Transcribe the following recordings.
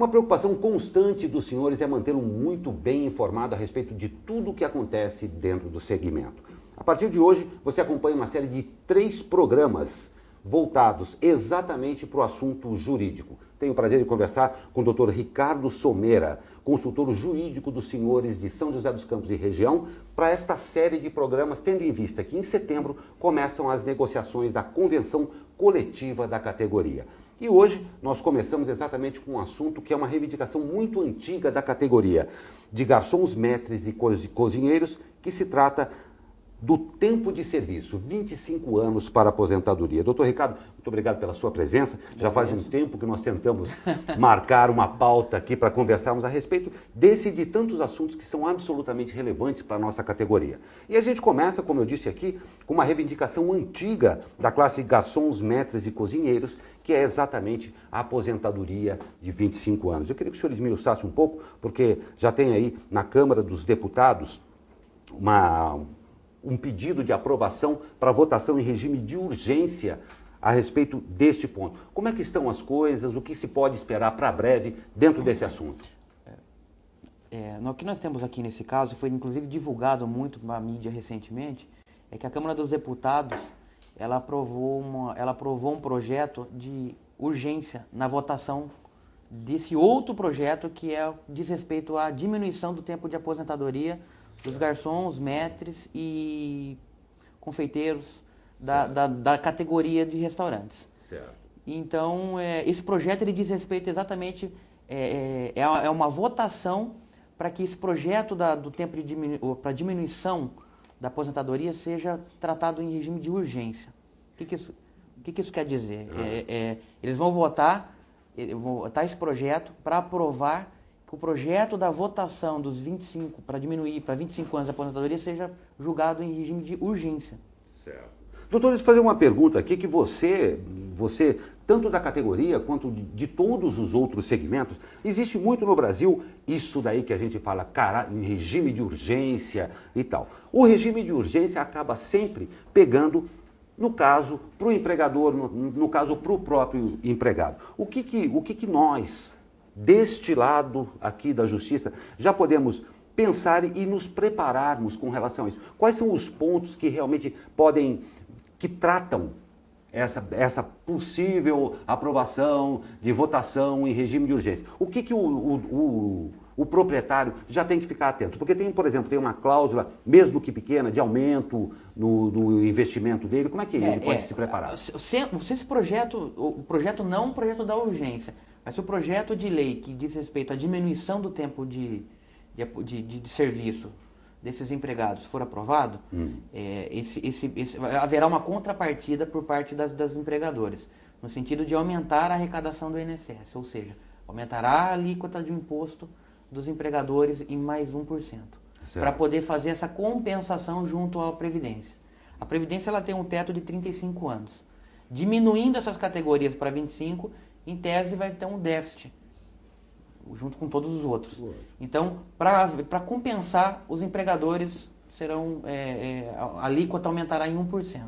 Uma preocupação constante dos senhores é mantê-lo muito bem informado a respeito de tudo o que acontece dentro do segmento. A partir de hoje, você acompanha uma série de 3 programas voltados exatamente para o assunto jurídico. Tenho o prazer de conversar com o Dr. Ricardo Somera, consultor jurídico dos senhores de São José dos Campos e região, para esta série de programas, tendo em vista que em setembro começam as negociações da convenção coletiva da categoria. E hoje nós começamos exatamente com um assunto que é uma reivindicação muito antiga da categoria, de garçons, maîtres e cozinheiros, que se trata do tempo de serviço, 25 anos para a aposentadoria. Doutor Ricardo, muito obrigado pela sua presença. Já faz um tempo que nós tentamos marcar uma pauta aqui para conversarmos a respeito desse e de tantos assuntos que são absolutamente relevantes para a nossa categoria. E a gente começa, como eu disse aqui, com uma reivindicação antiga da classe garçons, maîtres e cozinheiros, que é exatamente a aposentadoria de 25 anos. Eu queria que o senhor esmiuçasse um pouco, porque já tem aí na Câmara dos Deputados um pedido de aprovação para votação em regime de urgência a respeito deste ponto. Como é que estão as coisas, o que se pode esperar para breve dentro desse assunto? O que nós temos aqui nesse caso, foi inclusive divulgado muito na mídia recentemente, é que a Câmara dos Deputados ela aprovou um projeto de urgência na votação desse outro projeto que diz respeito à diminuição do tempo de aposentadoria dos garçons, maîtres e confeiteiros da categoria de restaurantes. Certo. Então, esse projeto ele diz respeito exatamente, é uma votação para que esse projeto do tempo para diminuição da aposentadoria seja tratado em regime de urgência. O que isso quer dizer? Eles vão votar esse projeto para aprovar que o projeto da votação dos 25, para diminuir para 25 anos a aposentadoria, seja julgado em regime de urgência. Certo. Doutor, deixa eu fazer uma pergunta aqui que você, tanto da categoria quanto de todos os outros segmentos, existe muito no Brasil isso daí que a gente fala em regime de urgência e tal. O regime de urgência acaba sempre pegando, no caso, para o empregador, no caso, para o próprio empregado. O que nós, deste lado aqui da justiça, já podemos pensar e nos prepararmos com relação a isso? Quais são os pontos que realmente que tratam essa possível aprovação de votação em regime de urgência? O que o proprietário já tem que ficar atento? Porque por exemplo, tem uma cláusula, mesmo que pequena, de aumento no investimento dele. Como é que ele pode se preparar? Se esse projeto, o projeto não é um projeto da urgência, mas se o projeto de lei que diz respeito à diminuição do tempo de serviço desses empregados for aprovado, haverá uma contrapartida por parte das empregadoras, no sentido de aumentar a arrecadação do INSS, ou seja, aumentará a alíquota de imposto dos empregadores em mais 1%, para poder fazer essa compensação junto à Previdência. A Previdência ela tem um teto de 35 anos. Diminuindo essas categorias para 25, em tese vai ter um déficit, junto com todos os outros. Então, para compensar, os empregadores a alíquota aumentará em 1%.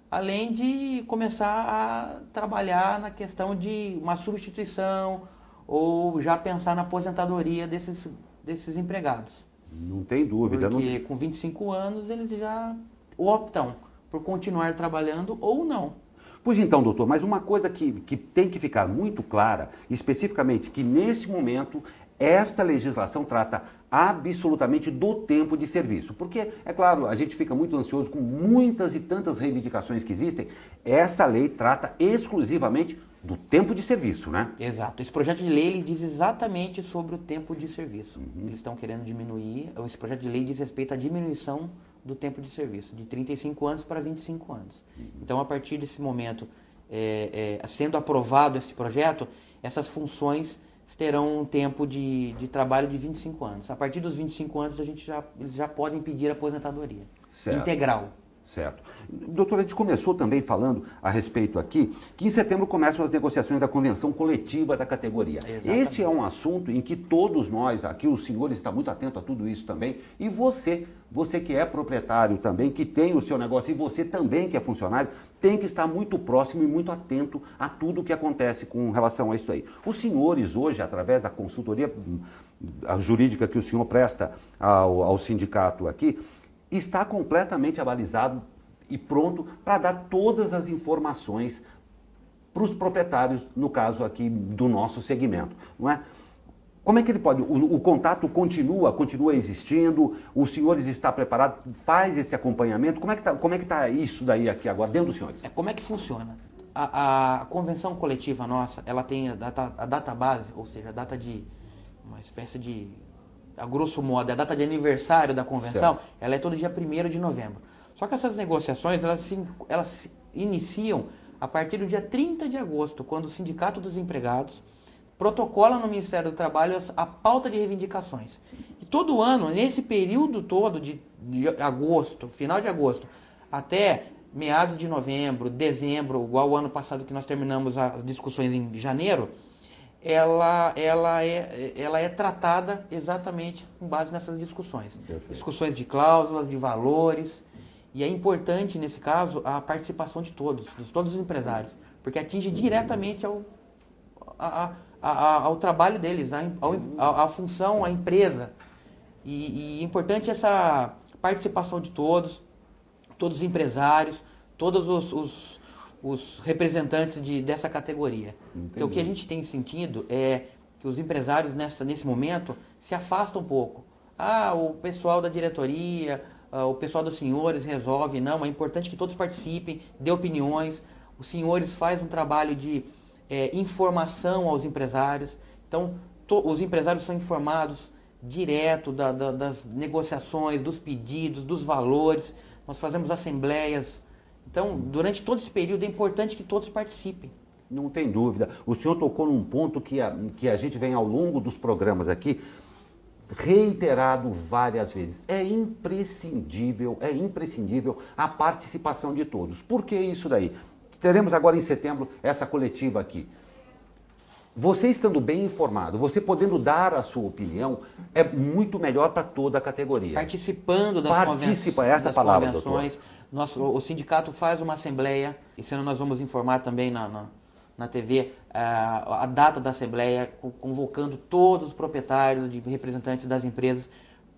Além de começar a trabalhar na questão de uma substituição ou já pensar na aposentadoria desses empregados. Não tem dúvida. Porque com 25 anos eles já optam por continuar trabalhando ou não. Pois então, doutor, mas uma coisa que tem que ficar muito clara, especificamente, que neste momento esta legislação trata absolutamente do tempo de serviço. Porque, é claro, a gente fica muito ansioso com muitas e tantas reivindicações que existem. Esta lei trata exclusivamente do tempo de serviço, né? Exato. Esse projeto de lei ele diz exatamente sobre o tempo de serviço. Eles estão querendo diminuir, esse projeto de lei diz respeito à diminuição do tempo de serviço, de 35 anos para 25 anos. Então, a partir desse momento, sendo aprovado esse projeto, essas funções terão um tempo de trabalho de 25 anos. A partir dos 25 anos, eles já podem pedir aposentadoria integral. Certo. Doutor, a gente começou também falando a respeito aqui que em setembro começam as negociações da convenção coletiva da categoria. Exatamente. Esse é um assunto em que todos nós, aqui os senhores estão muito atentos a tudo isso também, e você que é proprietário também, que tem o seu negócio, e você também que é funcionário, tem que estar muito próximo e muito atento a tudo o que acontece com relação a isso aí. Os senhores hoje, através da consultoria jurídica que o senhor presta ao sindicato aqui, está completamente abalizado e pronto para dar todas as informações para os proprietários, no caso aqui do nosso segmento, não é? Como é que ele pode? O contato continua existindo, os senhores estão preparados, faz esse acompanhamento, como é que tá isso daí aqui agora, dentro dos senhores? Como é que funciona? A convenção coletiva nossa, ela tem a data base, ou seja, a data de uma espécie de, a grosso modo, a data de aniversário da convenção, certo, ela é todo dia 1º de novembro. Só que essas negociações, elas se iniciam a partir do dia 30 de agosto, quando o Sindicato dos Empregados protocola no Ministério do Trabalho a pauta de reivindicações. E todo ano, nesse período todo de agosto, final de agosto, até meados de novembro, dezembro, igual o ano passado que nós terminamos as discussões em janeiro, ela é tratada exatamente com base nessas discussões. Perfeito. Discussões de cláusulas, de valores, e é importante, nesse caso, a participação de todos os empresários, porque atinge diretamente ao trabalho deles, à função, à empresa. E é importante essa participação de todos os empresários, todos os representantes dessa categoria. Porque o que a gente tem sentido é que os empresários nesse momento se afastam um pouco. O pessoal da diretoria, o pessoal dos senhores resolve. Não, é importante que todos participem, dê opiniões. Os senhores fazem um trabalho de informação aos empresários. Então, os empresários são informados direto das negociações, dos pedidos, dos valores. Nós fazemos assembleias. Então, durante todo esse período, é importante que todos participem. Não tem dúvida. O senhor tocou num ponto que a gente vem ao longo dos programas aqui, reiterado várias vezes. É imprescindível a participação de todos. Por que isso daí? Teremos agora em setembro essa coletiva aqui. Você estando bem informado, você podendo dar a sua opinião, é muito melhor para toda a categoria. Participando das convenções. O sindicato faz uma assembleia, e senão nós vamos informar também na TV a data da assembleia, convocando todos os proprietários e representantes das empresas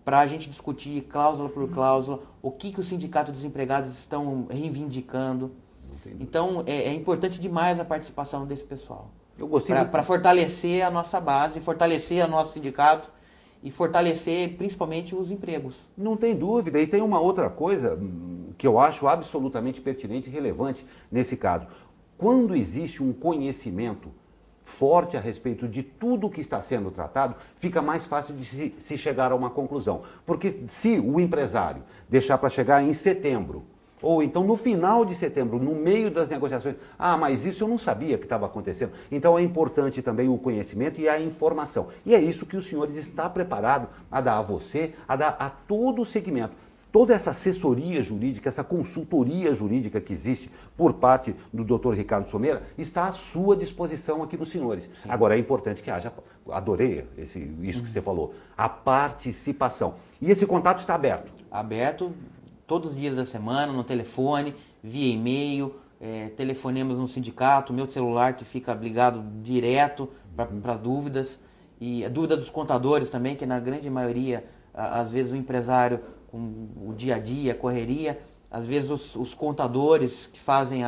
para a gente discutir cláusula por cláusula, o que os sindicatos dos empregados estão reivindicando. Então, é importante demais a participação desse pessoal. Para fortalecer a nossa base, fortalecer o nosso sindicato e fortalecer principalmente os empregos. Não tem dúvida. E tem uma outra coisa que eu acho absolutamente pertinente e relevante nesse caso. Quando existe um conhecimento forte a respeito de tudo que está sendo tratado, fica mais fácil de se chegar a uma conclusão. Porque se o empresário deixar para chegar em setembro, ou então no final de setembro, no meio das negociações, mas isso eu não sabia que estava acontecendo. Então é importante também o conhecimento e a informação. E é isso que os senhores estão preparados a dar a você, a dar a todo o segmento. Toda essa assessoria jurídica, essa consultoria jurídica que existe por parte do Dr. Ricardo Somera, está à sua disposição aqui dos senhores. Sim. Agora é importante que haja, adorei isso que você falou, a participação. E esse contato está aberto? Aberto. Todos os dias da semana, no telefone, via e-mail, telefonemos no sindicato, meu celular que fica ligado direto para dúvidas. E a dúvida dos contadores também, que na grande maioria, às vezes o empresário com o dia a dia, a correria, às vezes os contadores que fazem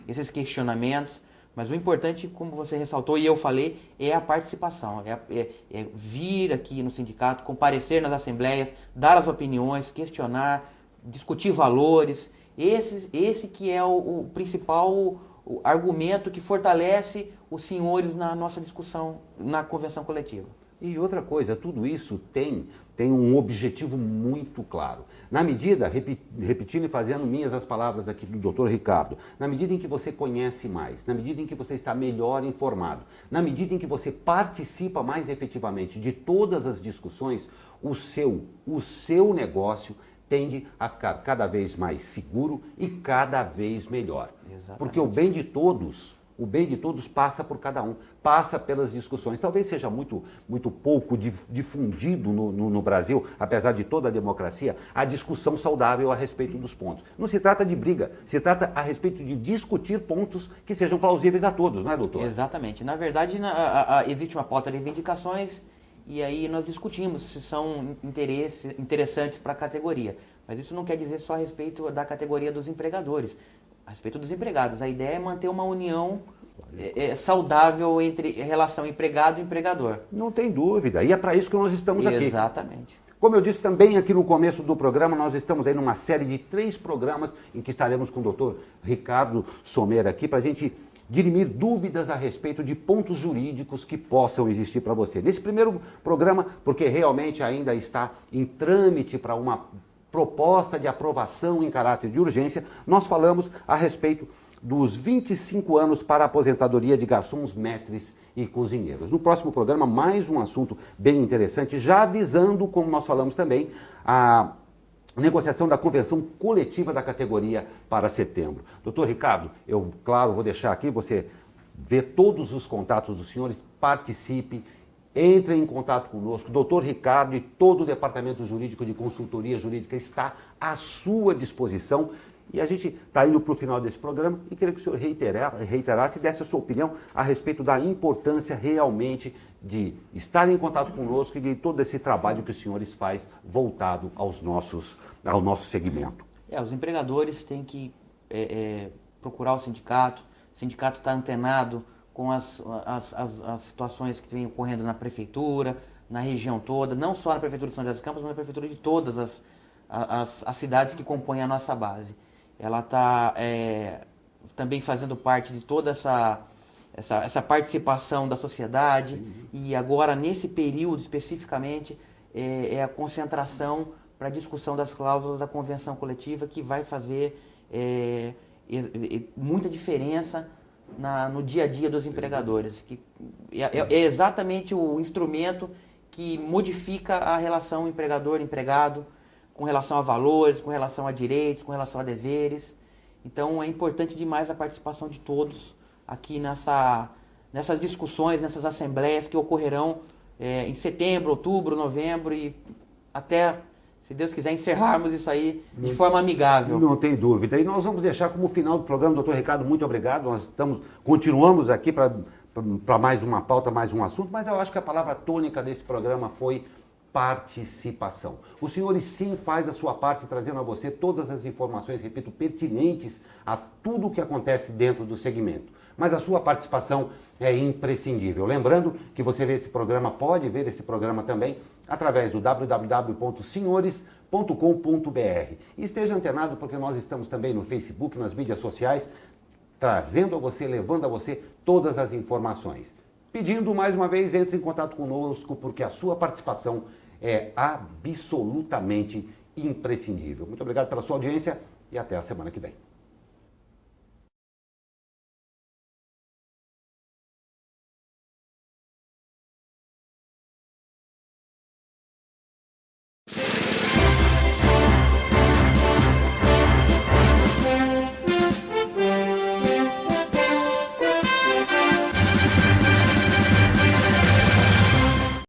esses questionamentos. Mas o importante, como você ressaltou e eu falei, é a participação, é vir aqui no sindicato, comparecer nas assembleias, dar as opiniões, questionar, discutir valores. Esse que é o principal argumento que fortalece os senhores na nossa discussão na convenção coletiva. E outra coisa, tudo isso tem um objetivo muito claro. Na medida, repetindo e fazendo minhas as palavras aqui do Dr. Ricardo, na medida em que você conhece mais, na medida em que você está melhor informado, na medida em que você participa mais efetivamente de todas as discussões, o seu negócio tende a ficar cada vez mais seguro e cada vez melhor. Exatamente. Porque o bem de todos passa por cada um, passa pelas discussões. Talvez seja muito pouco difundido no Brasil, apesar de toda a democracia, a discussão saudável a respeito dos pontos. Não se trata de briga, se trata a respeito de discutir pontos que sejam plausíveis a todos, não é, doutor? Exatamente. Na verdade, existe uma pauta de reivindicações e aí nós discutimos se são interessantes para a categoria. Mas isso não quer dizer só a respeito da categoria dos empregadores. A respeito dos empregados, a ideia é manter uma união saudável entre relação empregado e empregador. Não tem dúvida, e é para isso que nós estamos aqui. Exatamente. Como eu disse também aqui no começo do programa, nós estamos aí numa série de 3 programas em que estaremos com o doutor Ricardo Sommer aqui para a gente dirimir dúvidas a respeito de pontos jurídicos que possam existir para você. Nesse primeiro programa, porque realmente ainda está em trâmite para uma proposta de aprovação em caráter de urgência, nós falamos a respeito dos 25 anos para a aposentadoria de garçons, maîtres e cozinheiros. No próximo programa, mais um assunto bem interessante, já avisando, como nós falamos também, a negociação da convenção coletiva da categoria para setembro. Doutor Ricardo, eu, claro, vou deixar aqui, você vê todos os contatos dos senhores, participe, entre em contato conosco. Doutor Ricardo e todo o departamento jurídico de consultoria jurídica está à sua disposição. E a gente está indo para o final desse programa e queria que o senhor reiterasse e desse a sua opinião a respeito da importância realmente de estar em contato conosco e de todo esse trabalho que os senhores fazem voltado ao nosso segmento. Os empregadores têm que procurar o sindicato está antenado com as situações que vêm ocorrendo na prefeitura, na região toda, não só na prefeitura de São José dos Campos, mas na prefeitura de todas as cidades que compõem a nossa base. Ela está também fazendo parte de toda essa participação da sociedade. Uhum. E agora, nesse período especificamente, é a concentração para a discussão das cláusulas da convenção coletiva que vai fazer muita diferença no dia a dia dos empregadores. É exatamente o instrumento que modifica a relação empregador-empregado, com relação a valores, com relação a direitos, com relação a deveres. Então é importante demais a participação de todos aqui nessas discussões, nessas assembleias que ocorrerão em setembro, outubro, novembro e até, se Deus quiser, encerrarmos isso aí de forma amigável. Não tem dúvida. E nós vamos deixar como final do programa, doutor Ricardo, muito obrigado. Nós continuamos aqui para mais uma pauta, mais um assunto, mas eu acho que a palavra tônica desse programa foi participação. Os senhores sim faz a sua parte trazendo a você todas as informações, repito, pertinentes a tudo o que acontece dentro do segmento. Mas a sua participação é imprescindível. Lembrando que você pode ver esse programa também através do www.senhores.com.br. E esteja antenado porque nós estamos também no Facebook, nas mídias sociais, trazendo a você, levando a você todas as informações. Pedindo mais uma vez, entre em contato conosco porque a sua participação é absolutamente imprescindível. Muito obrigado pela sua audiência e até a semana que vem.